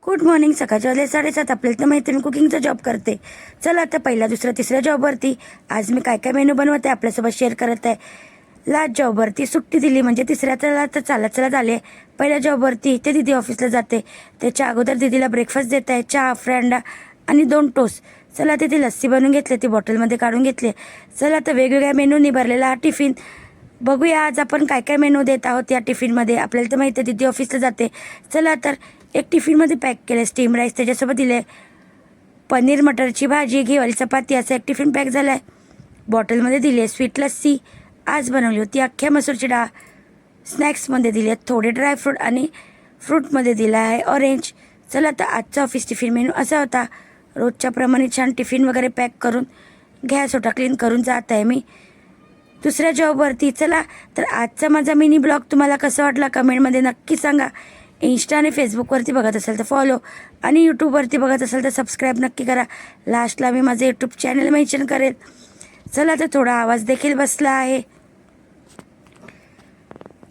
Good morning. सकाळचे वाजले 7:30. आपल्याला तर माहिती मी कुकिंगचा जॉब करते. चला आता पहिला दुसरा तिसऱ्या जॉबवरती आज मी काय काय मेनू बनवते आपल्यासोबत शेअर करत आहे. लास्ट जॉबवरती सुट्टी दिली म्हणजे तिसऱ्याला तर चालत आले. पहिल्या जॉबवरती ते दिदी ऑफिसला जाते. त्याच्या अगोदर दिदीला ब्रेकफास्ट देत आहे. चहा, फ्रेंडा आणि 2 टोस्ट. चला ते ती लस्सी बनवून घेतली, ती बॉटलमध्ये काढून घेतली. चला तर वेगवेगळ्या मेनूनी भरलेला हा टिफिन बघूया आज आपण काय काय मेनू देत आहोत या टिफिनमध्ये. आपल्याला तर माहिती आहे दिदी ऑफिसला जाते. चला तर एक टिफिनमध्ये पॅक केलं स्टीम राईस, त्याच्यासोबत दिले पनीर मटरची भाजी, घेवाली चपाती, असं एक टिफिन पॅक झाला आहे. बॉटलमध्ये दिली स्वीट लस्सी आज बनवली होती, अख्ख्या मसूरची डाळ. स्नॅक्समध्ये दिले थोडे ड्रायफ्रूट आणि फ्रूटमध्ये दिला आहे ऑरेंज. चला तर आजचा ऑफिस टिफिन मेनू असा होता. रोजच्याप्रमाणे छान टिफिन वगैरे पॅक करून गॅस ओटा क्लीन करून जात आहे मी दुसऱ्या जॉबवरती. चला तर आजचा माझा मिनी ब्लॉग तुम्हाला कसा वाटला कमेंटमध्ये नक्की सांगा. इंस्टा आणि फेसबुकवरती बघत असाल तर फॉलो आणि यूट्यूबवरती बघत असाल तर सबस्क्राईब नक्की करा. लास्टला मी माझं यूट्यूब चॅनल मेन्शन करेल. चला तर थोडा आवाज देखील बसला आहे.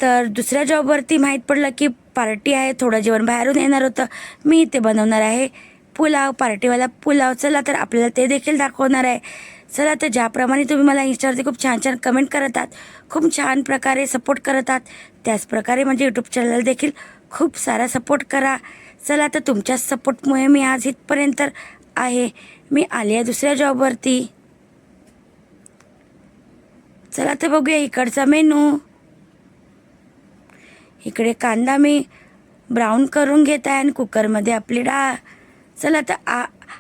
तर दुसऱ्या जॉबवरती माहीत पडलं की पार्टी आहे, थोडं जेवण बाहेरून येणार होतं. मी ते बनवणार आहे पुलाव, पार्टीवाला पुलाव. चला तर आपल्याला ते देखील दाखवणार आहे. चला तर ज्याप्रमाणे तुम्ही मला इंस्टावरती खूप छान छान कमेंट करत आहात, खूप छान प्रकारे सपोर्ट करत आहात, त्याचप्रकारे माझ्या यूट्यूब चॅनल देखील खूप सारा सपोर्ट करा. चला तर तुमच्या सपोर्टमुळे मी आज इथपर्यंत आहे. मी आली आहे दुसऱ्या जॉबवरती. चला तर बघूया इकडचा मेनू. इकडे कांदा मी ब्राऊन करून घेत आहे आणि कुकरमध्ये आपली डाळ. चला तर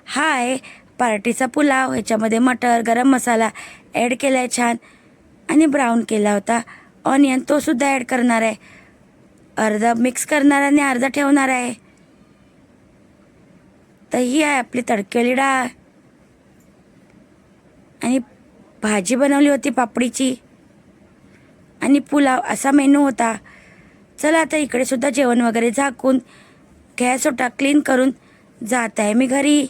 हा आहे पार्टीचा पुलाव. ह्याच्यामध्ये मटर, गरम मसाला ॲड केला आहे छान आणि ब्राऊन केला होता ऑनियन, तो सुद्धा ॲड करणार आहे. अर्धा मिक्स करणार आणि अर्धा ठेवणार आहे. तर ही आहे आपली तडकेली डाळ आणि भाजी बनवली होती पापडीची आणि पुलाव, असा मेनू होता. चला आता इकडे सुद्धा जेवण वगैरे झाकून गॅस ओटा क्लीन करून जात आहे मी घरी.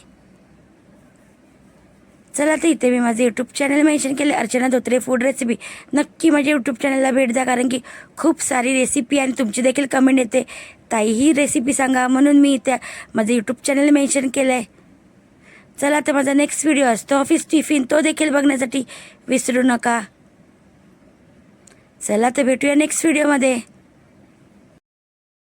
चला तर इथे मी माझे यूट्यूब चॅनल मेन्शन केले, अर्चना धोत्रे फूड रेसिपी. नक्की माझ्या यूट्यूब चॅनलला भेट द्या, कारण की खूप सारी रेसिपी आणि तुमची देखील कमेंट येते ताई ही रेसिपी सांगा, म्हणून मी इथे माझं यूट्यूब चॅनल मेन्शन केलं आहे. चला तर माझा नेक्स्ट व्हिडिओ असतो ऑफिस टिफिन, तो देखील बघण्यासाठी विसरू नका. चला तर भेटूया नेक्स्ट व्हिडिओमध्ये.